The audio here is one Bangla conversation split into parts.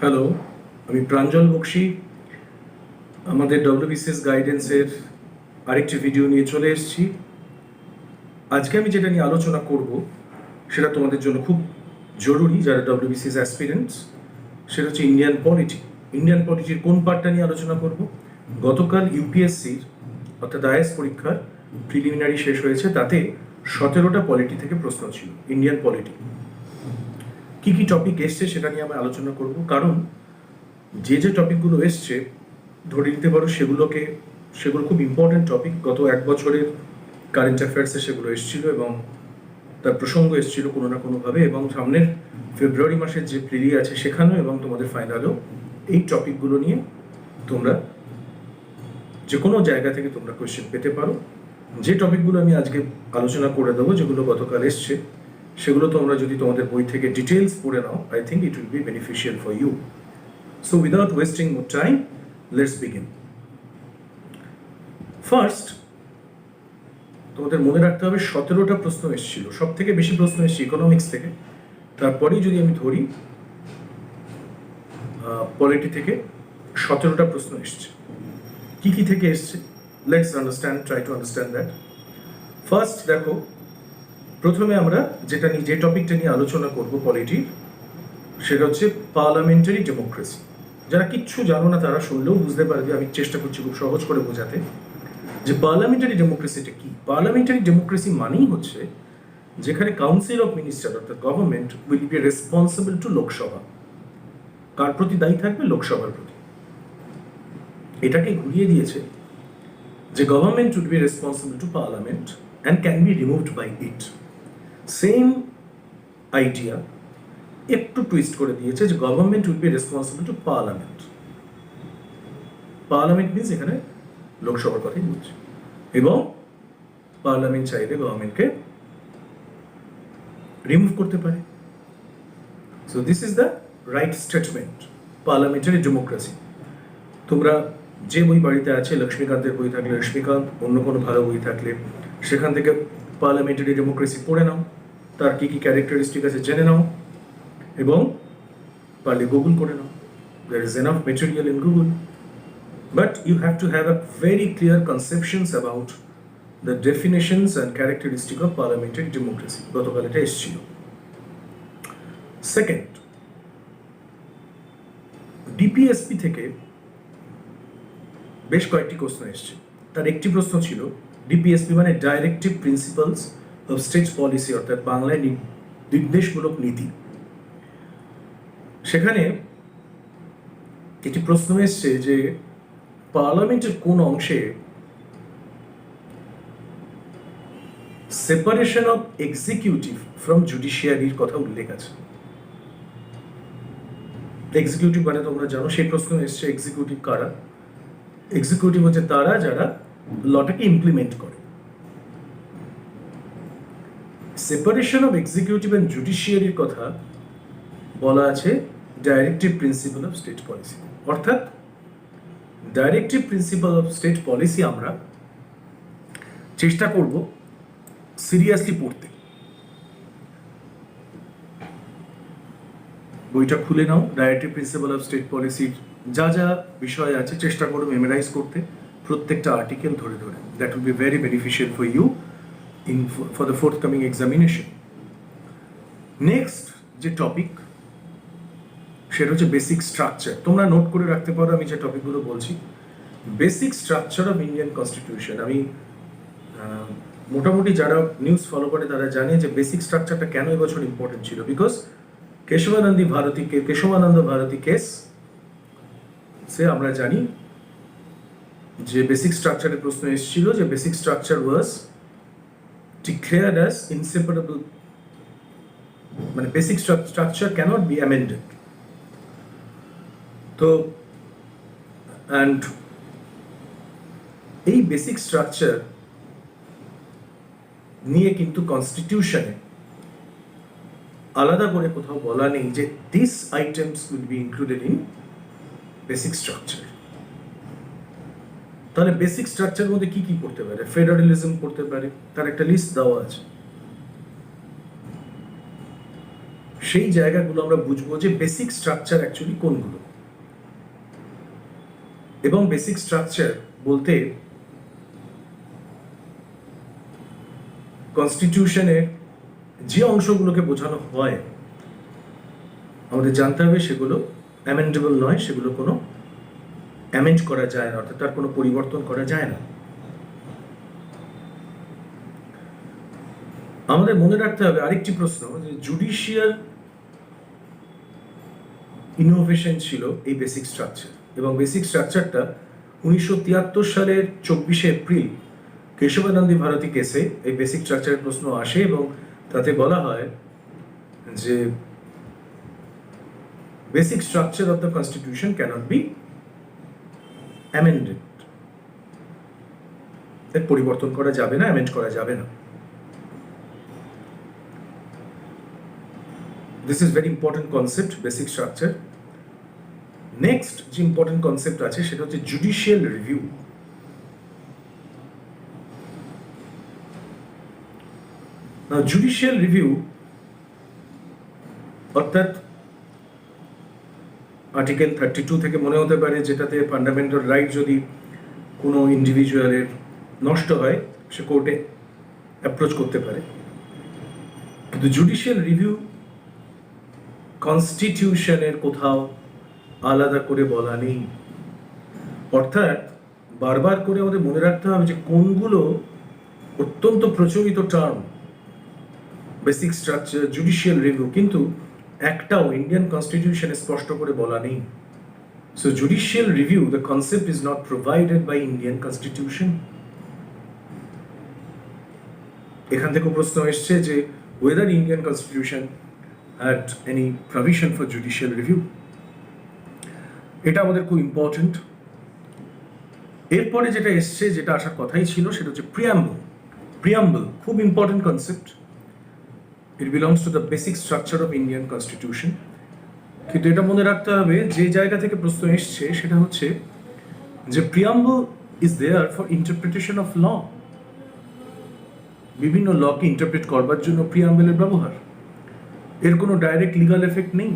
হ্যালো, আমি প্রাঞ্জল বক্সি। আমাদের ডব্লিউবিসিএস গাইডেন্সের আরেকটি ভিডিও নিয়ে চলে এসেছি। আজকে আমি যেটা নিয়ে আলোচনা করব সেটা তোমাদের জন্য খুব জরুরি, যারা ডব্লিউবিসিএস অ্যাসপিরেন্টস। সেটা হচ্ছে ইন্ডিয়ান পলিটি। ইন্ডিয়ান পলিটির কোন পার্টটা নিয়ে আলোচনা করব? গতকাল ইউপিএসসির অর্থাৎ আইএস পরীক্ষার প্রিলিমিনারি শেষ হয়েছে, তাতে 17টা পলিটি থেকে প্রশ্ন ছিল, ইন্ডিয়ান পলিটি। কি কি টপিক এসছে সেটা নিয়ে আমি আলোচনা করব, কারণ যে টপিকগুলো এসছে ধরে নিতে পারো সেগুলো খুব ইম্পর্টেন্ট টপিক। গত এক বছরের কারেন্ট অ্যাফেয়ার্সে সেগুলো এসেছিল এবং তার প্রসঙ্গ এসেছিল কোনো না কোনোভাবে, এবং সামনের ফেব্রুয়ারি মাসের যে প্রিলি আছে সেখানেও এবং তোমাদের ফাইনালেও এই টপিকগুলো নিয়ে তোমরা যে কোনো জায়গা থেকে তোমরা কোয়েশ্চেন পেতে পারো। যে টপিকগুলো আমি আজকে আলোচনা করে দেবো, যেগুলো গতকাল এসছে, সেগুলো তোমরা যদি তোমাদের বই থেকে ডিটেলস পড়ে নাও, I think it will be beneficial for you. So without wasting more time, let's begin. First, তোমাদের মনে রাখতে হবে 17টা প্রশ্ন এসেছিল। সব থেকে বেশি প্রশ্ন এসেছে ইকোনমিক্স থেকে, তারপরেই যদি আমি ধরি পলিটি থেকে 17টা প্রশ্ন এসছে। কি থেকে এসছে? Let's understand, try to understand that. First দেখো, প্রথমে আমরা যে টপিকটা নিয়ে আলোচনা করব পলিটির, সেটা হচ্ছে পার্লামেন্টারি ডেমোক্রেসি। যারা কিচ্ছু জানো না তারা শুনলেও বুঝতে পারবে, আমি চেষ্টা করছি খুব সহজ করে বোঝাতে, যে পার্লামেন্টারি ডেমোক্রেসিটা কি। পার্লামেন্টারি ডেমোক্রেসি মানেই হচ্ছে যেখানে কাউন্সিল অফ মিনিস্টার অর্থাৎ government will be responsible to Lok Sabha. কার প্রতি দায়ী থাকবে? লোকসভার প্রতি। এটাকে ঘুরিয়ে দিয়েছে যে government will be responsible to parliament and can be removed by it. Same idea একটু টুইস্ট করে দিয়েছে যে government will be responsible to parliament. Parliament means এখানে লোকসভার কথাই বলছে, এবং পার্লামেন্ট চাইলে গভর্নমেন্টকে রিমুভ করতে পারে। So this is the right statement, parliamentary democracy. তোমরা যে বই বাড়িতে আছে, লক্ষ্মীকান্তের বই থাকলে লক্ষ্মীকান্ত, অন্য কোনো ভালো বই থাকলে সেখান থেকে পার্লামেন্টারি ডেমোক্রেসি পড়ে নাও, তার কি কি ক্যারেক্টারিস্টিক আছে জেনে নাও, এবং পারলে গুগল করে নাও। There is enough material in Google, but you have to have a very clear conceptions about the definitions and characteristic of parliamentary democracy. গতকাল এটা এসেছিল। সেকেন্ড, ডিপিএসপি থেকে বেশ কয়েকটি প্রশ্ন এসছে। তার একটি প্রশ্ন ছিল, ডিপিএসপি মানে directive principles of state policy, অর্থাৎ বাংলায় নির্দেশমূলক নীতি। সেখানে একটি প্রশ্ন এসছে যে পার্লামেন্টের কোন অংশে সেপারেশন অফ এক্সিকিউটিভ ফ্রম জুডিশিয়ারির কথা উল্লেখ আছে। এক্সিকিউটিভ মানে তোমরা জানো, সেই প্রশ্ন এসছে এক্সিকিউটিভ কারা? এক্সিকিউটিভ হচ্ছে তারা যারা লটাকে ইমপ্লিমেন্ট করে। সেপারেশন অফ এক্সিকিউটিভ এন্ড জুডিশিয়ারির কথা বলা আছে directive principal of state policy. অর্থাৎ directive principal of state policy আমরা চেষ্টা করব সিরিয়াসলি পড়তে। বইটা খুলে নাও, ডাইরেক্টিভ প্রিন্সিপাল অফ স্টেট পলিসির যা যা বিষয় আছে চেষ্টা করো মেমোরাইজ করতে, প্রত্যেকটা আর্টিকেল ধরে ধরে। That will be very beneficial for you for the forthcoming examination. Next যে টপিক, সেটা হচ্ছে বেসিক স্ট্রাকচার। তোমরা নোট করে রাখতে পারো আমি যে টপিকগুলো বলছি। Basic structure of Indian constitution. আমি মোটামুটি যারা নিউজ ফলো করে তারা জানে যে বেসিক স্ট্রাকচারটা কেন এবছর ইম্পর্টেন্ট ছিল। বিকজ কেশবানন্দ ভারতী কেস সে আমরা জানি যে বেসিক স্ট্রাকচারের প্রশ্ন এসেছিল, যে basic structure was declared as inseparable, মানে basic structure cannot be amended. তো অ্যান্ড এই বেসিক স্ট্রাকচার নিয়ে কিন্তু কনস্টিটিউশনে আলাদা করে কোথাও বলা নেই যে this items will be included in basic structure. তাহলে বেসিক স্ট্রাকচার মধ্যে কি কি করতে পারে? ফেডারেলিজম করতে পারে, তার একটা লিস্ট দেওয়া আছে। সেই জায়গাগুলো আমরা বুঝবো যে বেসিক স্ট্রাকচার অ্যাকচুয়ালি কোনগুলো। এবং বেসিক স্ট্রাকচার বলতে কনস্টিটিউশনের যে অংশগুলোকে বোঝানো হয় আমাদের জানতে হবে সেগুলো অ্যামেন্ডেবল নয়, সেগুলো কোনো অ্যামেন্ড করা যায় না, অর্থাৎ তার কোনো পরিবর্তন করা যায় না। আমাদের মনে রাখতে হবে আরেকটি প্রশ্ন, যে জুডিশিয়াল ইনোভেশন ছিল এই বেসিক স্ট্রাকচার, এবং বেসিক স্ট্রাকচারটা 1973 সালের 24শে এপ্রিল কেশবানন্দী ভারতী কেসে এই বেসিক স্ট্রাকচারের প্রশ্ন আসে, এবং তাতে বলা হয় যে basic structure of the constitution cannot be amended, এর পরিবর্তন করা যাবে না, অ্যামেন্ড করা যাবে না। This is very important concept, basic structure. Next যে ইম্পর্টেন্ট কনসেপ্ট আছে সেটা হচ্ছে জুডিশিয়াল রিভিউ। জুডিশিয়াল রিভিউ অর্থাৎ আর্টিকেল 32 থেকে মনে হতে পারে, যেটাতে ফান্ডামেন্টাল রাইট যদি কোনো ইন্ডিভিজুয়ালের নষ্ট হয় সে কোর্টে অ্যাপ্রোচ করতে পারে, কিন্তু জুডিশিয়াল রিভিউ কনস্টিটিউশনের কোথাও আলাদা করে বলা নেই। অর্থাৎ বারবার করে আমাদের মনে রাখতে হবে যে কোনগুলো অত্যন্ত প্রচলিত term, basic structure, judicial review, কিন্তু একটাও ইন্ডিয়ান কনস্টিটিউশনে স্পষ্ট করে বলা নেই। So judicial review, the concept is not provided by Indian constitution. এখান থেকে প্রশ্ন এসছে যে whether Indian constitution had any provision for judicial review. এটা আমাদের খুব ইম্পর্টেন্ট। এরপরে যেটা এসছে, যেটা আসার কথাই ছিল, সেটা হচ্ছে প্রিয়াম্বল। প্রিয়াম্বল খুব important concept. It belongs to the basic structure of Indian constitution. কিন্তু এটা মনে রাখতে হবে, যে জায়গা থেকে প্রশ্ন এসছে সেটা হচ্ছে যে preamble is there for interpretation of law. বিভিন্ন লকে ইন্টারপ্রেট করবার জন্য প্রিয়াম্বলের ব্যবহার। এর কোনো ডাইরেক্ট লিগাল এফেক্ট নেই,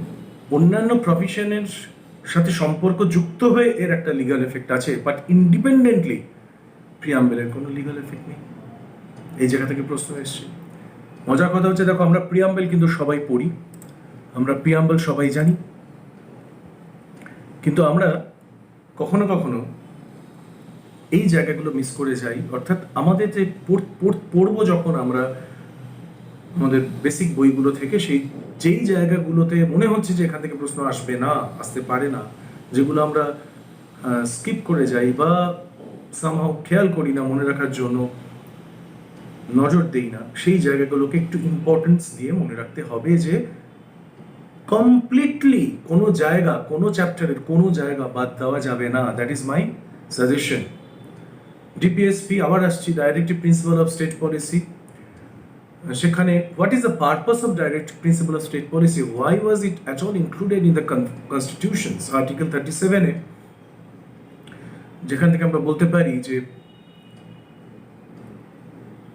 অন্যান্য প্রভিশনের সাথে সম্পর্ক যুক্ত হয়ে এর একটা লিগাল এফেক্ট আছে, বাট ইন্ডিপেন্ডেন্টলি প্রিয়াম্বলের কোনো লিগাল এফেক্ট নেই। এই জায়গা থেকে প্রশ্ন এসছে। মজার কথা হচ্ছে, দেখো আমরা প্রিয়াম্বল কিন্তু সবাই পড়ি, আমরা প্রিয়াম্বল সবাই জানি, কিন্তু আমরা কখনো কখনো এই জায়গাগুলো মিস করে যাই। অর্থাৎ আমাদের যে পড়বো যখন আমরা আমাদের বেসিক বইগুলো থেকে, যেই জায়গাগুলোতে মনে হচ্ছে যে এখান থেকে প্রশ্ন আসবে না, আসতে পারে না, যেগুলো আমরা স্কিপ করে যাই বা সামহাও খেয়াল করি না, মনে রাখার জন্য নজর দেই না, সেই জায়গাগুলোকে একটু ইম্পর্টেন্স দিয়ে মনে রাখতে হবে যে কমপ্লিটলি কোনো জায়গা, কোনো চ্যাপ্টারের কোনো জায়গা বাদ দেওয়া যাবে না। That is my suggestion. DPSP আবার আসছি, directive principal of state policy. সেখানে what is the purpose of directive principal of state policy, why was it at all included in the constitutions. Article 37-এ যেখান থেকে আমরা বলতে পারি যে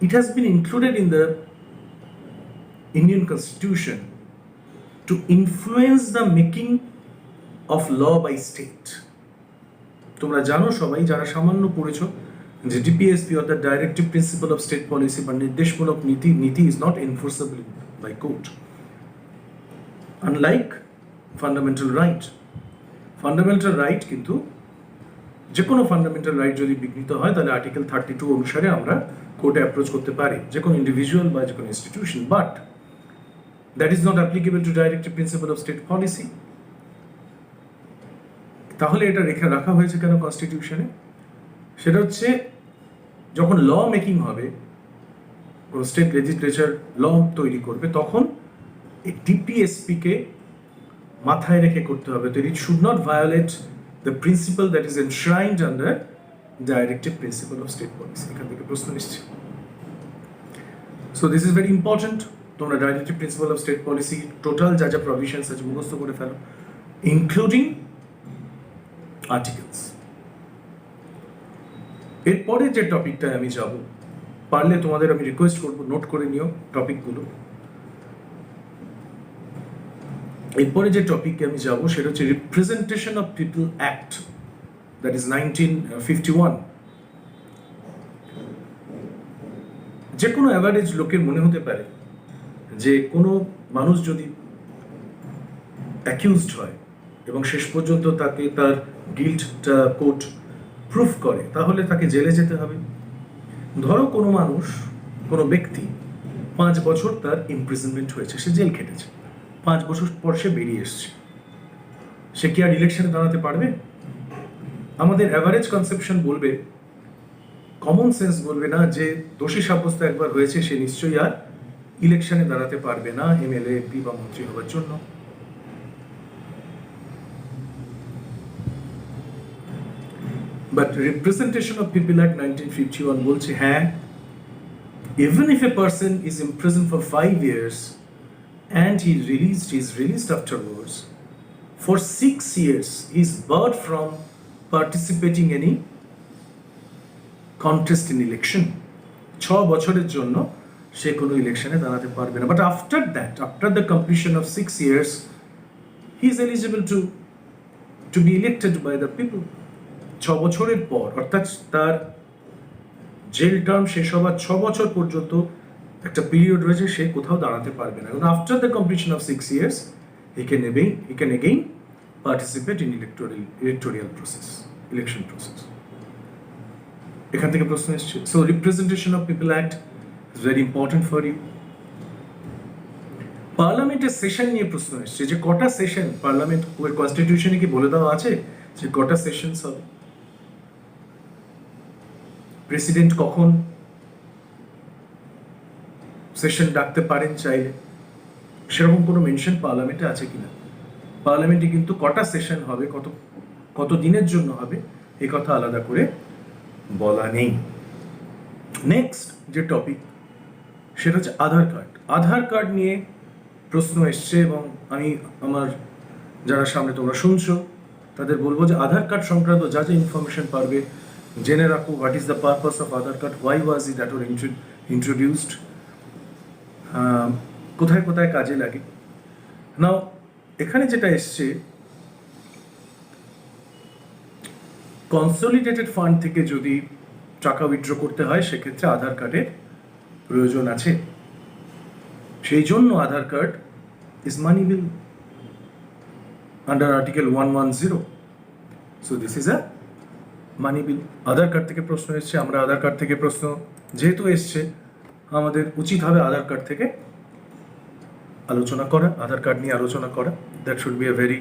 it has been included in the Indian Constitution to influence the making of law by state. তোমরা জানো সবাই, যারা সামান্য পড়েছো, যে ডিপিএসপি অর্থাৎ directive principal of state policy বা নির্দেশমূলক নীতি is not enforceable by court, unlike fundamental right. Fundamental right কিন্তু যে কোনো ফান্ডামেন্টাল রাইট যদি বিঘ্নিত হয় তাহলে আর্টিকেল 32 অনুসারে আমরা কোর্টে অ্যাপ্রোচ করতে পারি, যে কোনো ইন্ডিভিজুয়াল বা যে কোনো institution, but that is not applicable to directive principle of state policy. তাহলে এটা রাখা হয়েছে কেন কনস্টিটিউশনে? সেটা হচ্ছে যখন ল মেকিং হবে, স্টেট লেজিসলেচার ল তৈরি করবে, তখন এই ডিপিএসপিকে মাথায় রেখে করতে হবে। তো it should not violate the principle that is enshrined under directive principle of state policy. এখান থেকে প্রশ্ন এসছে। So this is very important. তোমরা directive principle of state policy total যা যা প্রভিশনস আছে মুখস্থ করে ফেলো, ইনক্লুডিং আর্টিকেলস। এরপরে যে টপিকটায় আমি যাব, পারলে তোমাদের আমি রিকোয়েস্ট করবো নোট করে নিও টপিকগুলো। এরপরে যে টপিকে আমি যাব সেটা হচ্ছে representation of people act, that is 1951। যে কোনো অ্যাভারেজ লোকের মনে হতে পারে যে কোনো মানুষ যদি অ্যাকিউজড হয় এবং শেষ পর্যন্ত তাকে তার গিল্টটা কোর্ট প্রুফ করে, তাহলে তাকে জেলে যেতে হবে। ধরো কোনো মানুষ, কোনো ব্যক্তি 5 বছর তার ইমপ্রিজনমেন্ট হয়েছে, সে জেল খেটেছে, 5 বছর পর সে বেরিয়ে এসছে, সে কি আর ইলেকশনে দাঁড়াতে পারবে? আমাদের অ্যাভারেজ কনসেপশন বলবে, কমন সেন্স বলবে না যে দোষী সাব্যস্ত একবার হয়েছে সে নিশ্চয়ই আর ইলেকশনে দাঁড়াতে পারবে না এমএলএ, এমপি বা মন্ত্রী হওয়ার জন্য। But representation of people act 1951 বলছে হ্যাঁ, even if a person is imprisoned for 5 years and he is released afterwards, for 6 years he is barred from participating any contest in election. 6 বছরের জন্য সে কোনো ইলেকশনে দাঁড়াতে পারবে না। But after that, after the completion of 6 years, he is eligible to be elected by the people. 6 বছরের পর, অর্থাৎ তার জেল টার্ম শেষ হওয়ার 6 বছর পর্যন্ত একটা পিরিয়ড রয়েছে, সে কোথাও দাঁড়াতে পারবে না। কারণ after the completion of 6 years he can again participate in electoral process, election process. এখান থেকে প্রশ্ন এসছে। So representation of people act is very important for you. পার্লামেন্টের সেশন নিয়ে প্রশ্ন এসছে যে কটা সেশন পার্লামেন্ট, ওর কনস্টিটিউশনে কি বলে দেওয়া আছে যে কটা সেশনস হবে, প্রেসিডেন্ট কখন সেশন ডাকতে পারেন চাইলে, সেরকম কোনো মেনশন পার্লামেন্টে আছে কিনা? পার্লামেন্টে কিন্তু কটা সেশন হবে, কত দিনের জন্য হবে, এই কথা আলাদা করে বলা নেই। নেক্সট যে টপিক সেটা হচ্ছে আধার কার্ড। আধার কার্ড নিয়ে প্রশ্ন এসছে এবং আমি আমার যারা সামনে তোমরা শুনছো তাদের বলবো যে আধার কার্ড সংক্রান্ত যা যা ইনফরমেশন পারবে জেনে রাখো। What is the purpose of Aadhaar card, why was it that were introduced, কোথায় কোথায় কাজে লাগে। নাও এখানে যেটা এসছে, কনসলিডেটেড ফান্ড থেকে যদি টাকা উইথড্র করতে হয় সেক্ষেত্রে আধার কার্ডের প্রয়োজন আছে। সেই জন্য Aadhaar card is money bill under article 110। So this is a money bill. Aadhaar card থেকে প্রশ্ন এসছে, আমরা আধার কার্ড থেকে প্রশ্ন যেহেতু এসছে আমাদের উচিত হবে আধার কার্ড থেকে আলোচনা করা, আধার কার্ড নিয়ে আলোচনা করা। That should be a very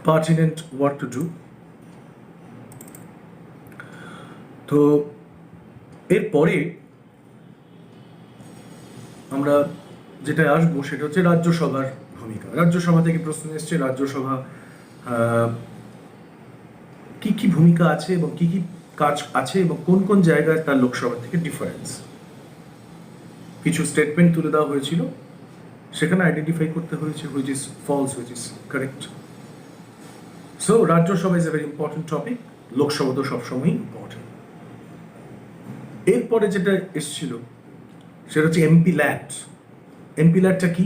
pertinent work to do. তো এরপরে আমরা যেটা আসবো সেটা হচ্ছে রাজ্যসভার ভূমিকা। রাজ্যসভা থেকে প্রশ্ন এসছে, রাজ্যসভা কি কি ভূমিকা আছে এবং কি কি কাজ আছে এবং কোন কোন জায়গায় তার লোকসভা থেকে ডিফারেন্স। কিছু স্টেটমেন্ট তুলে দেওয়া হয়েছিল, সেখানে আইডেন্টিফাই করতে হয়েছে which is false, which is correct. So Rajya Sabha is a very important topic, Lok Sabha তো সবসময় ইম্পর্টেন্ট। এরপরে যেটা এসেছিল সেটা হচ্ছে এমপি ল্যাড। এমপি ল্যাডটা কি?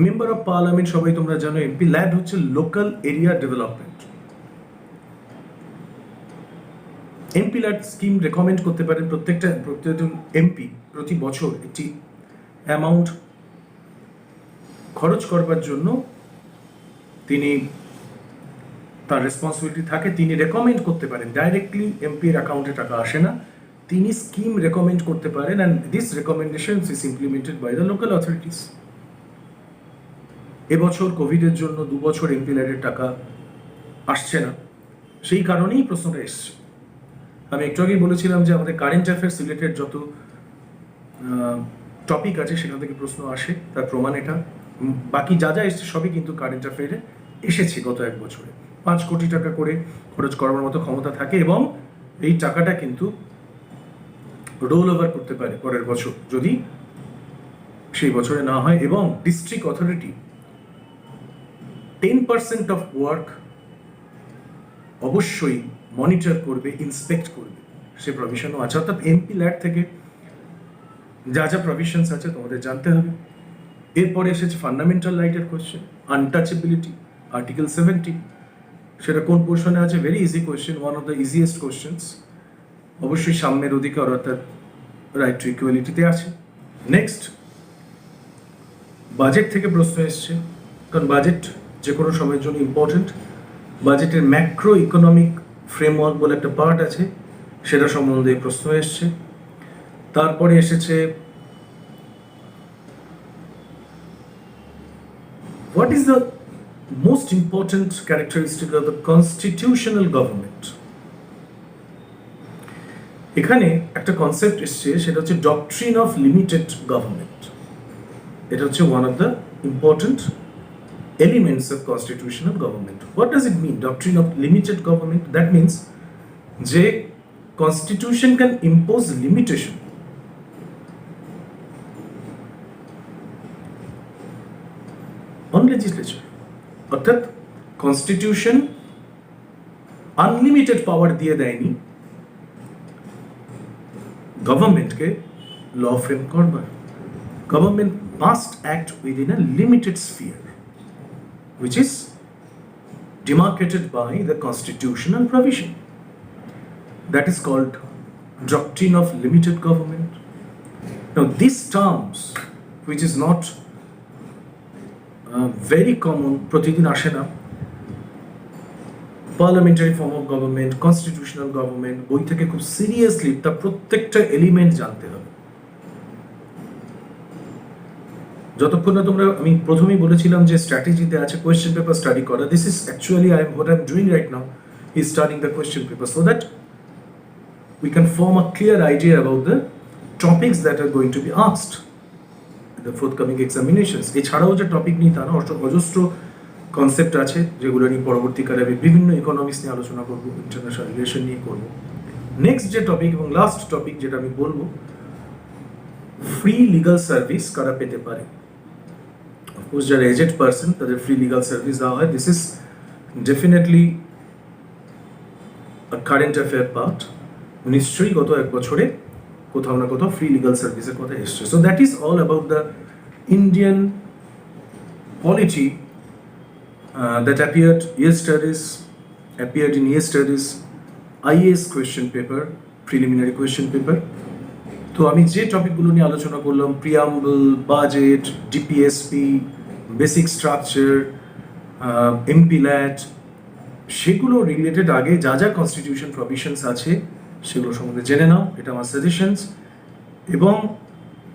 মেম্বার অফ পার্লামেন্ট, সবাই তোমরা জানো। এমপি ল্যাড হচ্ছে local area development. MP lad scheme recommend করতে পারেন প্রত্যেকজন এমপি প্রতি বছর একটি অ্যামাউন্ট খরচ করবার জন্য তিনি তার রেসপন্সিবিলিটি থাকে, তিনি রেকমেন্ড করতে পারেন। ডাইরেক্টলি এমপির অ্যাকাউন্টে টাকা আসে না, তিনি স্কিম রেকমেন্ড করতে পারেন, and this recommendations is implemented by the local authorities. এবছর কোভিডের জন্য 2 বছর এমপি ল্যাডের টাকা আসছে না, সেই কারণেই প্রশ্নটা এসছে। আমি একটু আগেই বলেছিলাম যে আমাদের কারেন্ট অ্যাফেয়ার্স রিলেটেড যত টপিক আছে সেখান থেকে প্রশ্ন আসে, তার প্রমাণ এটা। বাকি যা যা এসছে সবই কিন্তু কারেন্ট অ্যাফেয়ারে এসেছে গত 1 বছরে। 5 কোটি টাকা করে খরচ করার মতো ক্ষমতা থাকে এবং এই টাকাটা কিন্তু রোল ওভার করতে পারে পরের বছর যদি সেই বছরে না হয়। এবং ডিস্ট্রিক্ট অথরিটি 10% অফ ওয়ার্ক অবশ্যই মনিটর করবে, ইন্সপেক্ট করবে, সে প্রভিশনও আছে। অর্থাৎ এমপি ল্যাড থেকে যা যা প্রভিশনস আছে তোমাদের জানতে হবে। এরপরে এসেছে ফান্ডামেন্টাল রাইটের কোয়েশ্চেন, আনটাচেবিলিটি, আর্টিকেল 70, সেটা কোন পোর্শনে আছে? Very easy question, one of the easiest questions. অবশ্যই সাম্যের অধিকার অর্থাৎ রাইট টু ইকুয়ালিটিতে আছে। নেক্সট, বাজেট থেকে প্রশ্ন এসছে, কারণ বাজেট যে কোনো সময়ের জন্য ইম্পর্টেন্ট। বাজেটের ম্যাক্রো ইকোনমিক ফ্রেমওয়ার্ক বলে একটা পার্ট আছে, সেটা সম্বন্ধে প্রশ্ন এসছে। তারপরে এসেছে what is the most important characteristic of the constitutional government? এখানে একটা কনসেপ্ট এসছে, সেটা হচ্ছে ডক্ট্রিন অফ লিমিটেড গভর্নমেন্ট। এটা হচ্ছে one of the important elements of constitutional government. What does it mean, doctrine of limited government? That means যে constitution can impose limitation on legislature, অর্থাৎ কনস্টিটিউশন আনলিমিটেড পাওয়ার দিয়ে দেয়নি গভর্নমেন্টকে ল ফ্রেম করবার। Government must act within a limited sphere which is demarcated by the constitutional provision. That is called doctrine of limited government. Now these terms, which is not very common, প্রতিদিন আসে না, parliamentary form of government, constitutional government, বই থেকে খুব সিরিয়াসলি তার প্রত্যেকটা এলিমেন্ট জানতে হবে। যতক্ষণ না তোমরা, আমি প্রথমেই বলেছিলাম যে স্ট্র্যাটেজিতে আছে কোয়েশ্চেন পেপার স্টাডি করা। This is actually what I'm doing right now is studying the question paper so that we can form a clear idea about the topics that are going to be asked in the forthcoming examinations. এছাড়াও যে টপিক নিয়ে তা না, অজস্র কনসেপ্ট আছে যেগুলো নিয়ে পরবর্তীকালে আমি বিভিন্ন ইকোনমিক্স নিয়ে আলোচনা করব, ইন্টারন্যাশনাল রিলেশন নিয়ে করব। নেক্সট যে টপিক এবং লাস্ট টপিক যেটা আমি বলবো, ফ্রি লিগাল সার্ভিস কারা পেতে পারে। অফকোর্স যারা এজেড পার্সন তাদের ফ্রি লিগাল সার্ভিস দেওয়া হয়। This is definitely a current affair part. নিশ্চয়ই গত এক বছরে কোথাও না কোথাও ফ্রি লিগাল সার্ভিসের কথা এসছে। So that is all about the Indian polity that appeared in yesterday's IAS question paper, preliminary question paper. তো আমি যে টপিকগুলো নিয়ে আলোচনা করলাম, preamble, budget, DPSP, basic structure, এমপিল্যাট, সেগুলো রিলেটেড আগে যা যা কনস্টিটিউশন প্রভিশনস আছে সেগুলো সম্বন্ধে জেনে নাও, এটা আমার সাজেশনস। এবং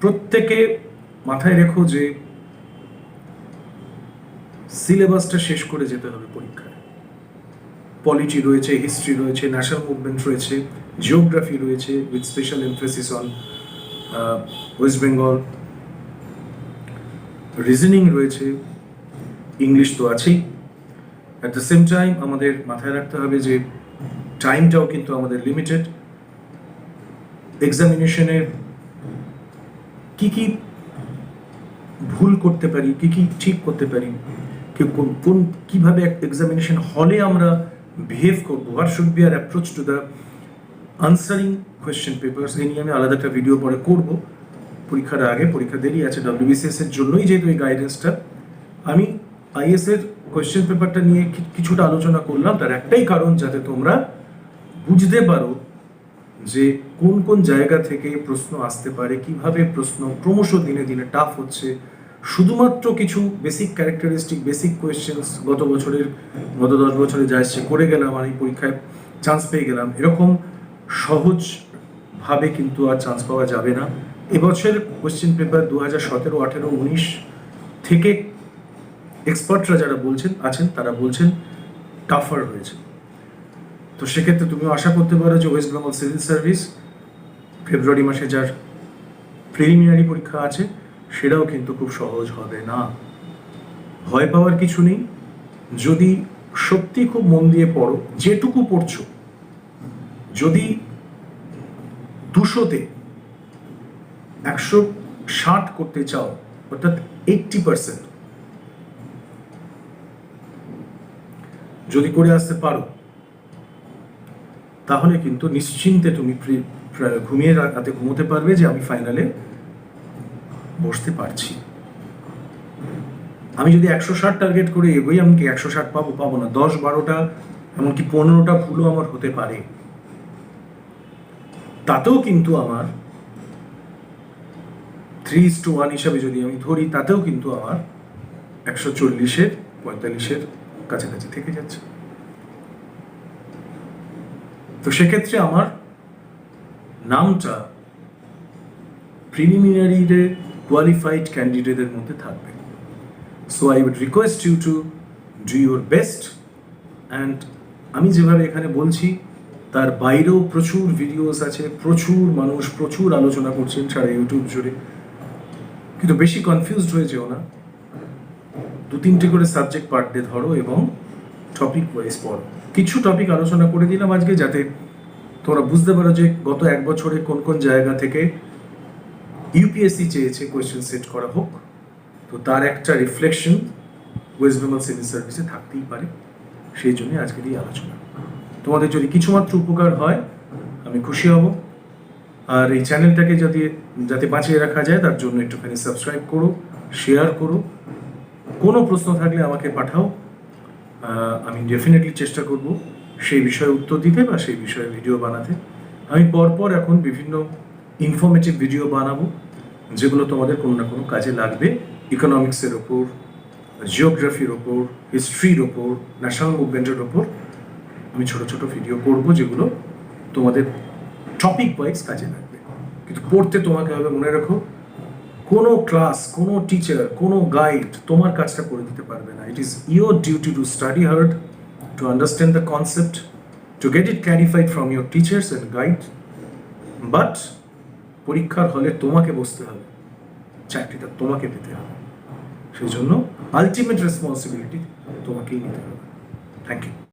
প্রত্যেকে মাথায় রেখো যে সিলেবাসটা শেষ করে যেতে হবে পরীক্ষায়। পলিটি রয়েছে, হিস্ট্রি রয়েছে, ন্যাশনাল মুভমেন্ট রয়েছে, জিওগ্রাফি রয়েছে with special emphasis on West Bengal, reasoning রয়েছে, ইংলিশ তো আছেই। অ্যাট দ্য সেম টাইম আমাদের মাথায় রাখতে হবে যে টাইমটাও কিন্তু আমাদের লিমিটেড। এক্সামিনেশনের কি কি ভুল করতে পারি, কি কি ঠিক করতে পারি, কোন কিভাবে এক্সামিনেশন হলে আমরা বিহেভ করবো, what should be our approach to the answering question papers, এই নিয়ে আমি আলাদা একটা ভিডিও পরে করব। পরীক্ষার আগে, পরীক্ষা দেরি আছে WBCS এর জন্যই যেহেতু এই গাইডেন্সটা, আমি IAS এর কোয়েশ্চেন পেপারটা নিয়ে কিছুটা আলোচনা করলাম। তার একটাই কারণ, যাতে তোমরা বুঝতে পারো যে কোন কোন জায়গা থেকে প্রশ্ন আসতে পারে, কিভাবে প্রশ্ন ক্রমশ দিনে দিনে টাফ হচ্ছে। শুধুমাত্র কিছু বেসিক ক্যারেক্টারিস্টিক, বেসিক কোয়েশ্চেন্স গত 10 বছরে যা এসছে করে গেলাম আর এই পরীক্ষায় চান্স পেয়ে গেলাম, এরকম সহজভাবে কিন্তু আর চান্স পাওয়া যাবে না। এবছর কোয়েশ্চেন পেপার 2017, 18, 19 থেকে এক্সপার্টরা যারা আছেন তারা বলছেন টাফার হয়েছে। তো সেক্ষেত্রে তুমিও আশা করতে পারো যে ওয়েস্ট বেঙ্গল সিভিল সার্ভিস ফেব্রুয়ারি মাসে যার প্রিলিমিনারি পরীক্ষা আছে সেটাও কিন্তু খুব সহজ হবে না। ভয় পাওয়ার কিছু নেই। যদি সত্যি খুব মন দিয়ে পড়ো, যেটুকু পড়ছো, যদি 200-তে 160 করতে চাও, অর্থাৎ 80% যদি করে আসতে পারো, তাহলে কিন্তু নিশ্চিন্তে তুমি রাতে ঘুমোতে পারবে যে আমি ফাইনালে বসতে পারছি। আমি যদি 160 টার্গেট করে এগোই, আমি কি 160 পাবো না। 10-12টা এমনকি 15টা ভুলও আমার হতে পারে, তাতেও কিন্তু আমার 3:1 হিসাবে যদি আমি ধরি, তাতেও কিন্তু আমার 140-এর 45-এর কাছাকাছি থেকে যাচ্ছে। তো সেক্ষেত্রে আমার নামটা প্রিলিমিনারিতে কোয়ালিফাইড ক্যান্ডিডেটের মধ্যে থাকবে। So I would request you to do your best. And আমি যেভাবে এখানে বলছি তার বাইরেও প্রচুর ভিডিওস আছে, প্রচুর মানুষ প্রচুর আলোচনা করছেন সারা ইউটিউব জুড়ে। কিন্তু বেশি কনফিউজড হয়ে যেও না, 2-3টে করে সাবজেক্ট পার ডে ধরো এবং টপিক ওয়াইজ পড়ো। কিছু টপিক আলোচনা করে দিলাম আজকে, যাতে তোমরা বুঝতে পারো যে গত 1 বছরে কোন কোন জায়গা থেকে ইউপিএসসি চেয়েছে কোয়েশ্চেন সেট করা হোক। তো তার একটা রিফ্লেকশন ওয়েস্ট বেঙ্গল সিভিল সার্ভিসে থাকতেই পারে, সেই জন্য আজকের এই আলোচনা। তোমাদের যদি কিছুমাত্র উপকার হয় আমি খুশি হব। আর এই চ্যানেলটাকে যাতে বাঁচিয়ে রাখা যায় তার জন্য একটুখানি সাবস্ক্রাইব করো, শেয়ার করো। কোনো প্রশ্ন থাকলে আমাকে পাঠাও, আমি ডেফিনেটলি চেষ্টা করব সেই বিষয়ে উত্তর দিতে বা সেই বিষয়ে ভিডিও বানাতে। আমি পরপর এখন বিভিন্ন ইনফরমেটিভ ভিডিও বানাবো, যেগুলো তোমাদের কোনো না কোনো কাজে লাগবে। ইকোনমিক্সের ওপর, জিওগ্রাফির ওপর, হিস্ট্রির ওপর, ন্যাশনাল মুভমেন্টের ওপর আমি ছোট ছোট ভিডিও করব, যেগুলো তোমাদের টপিক ওয়াইজ কাজে লাগবে। কিন্তু পড়তে তোমাকে হবে, মনে রাখো, কোনো ক্লাস, কোনো টিচার, কোনো গাইড তোমার কাজটা করে দিতে পারবে না। It is your duty to study hard, to understand the concept, to get it clarified from your teachers and guide. But পরীক্ষার হলে তোমাকে বসতে হবে, চাকরিটা তোমাকে পেতে হবে। সেই জন্য আলটিমেট রেসপন্সিবিলিটি তোমাকেই নিতে হবে। Thank you.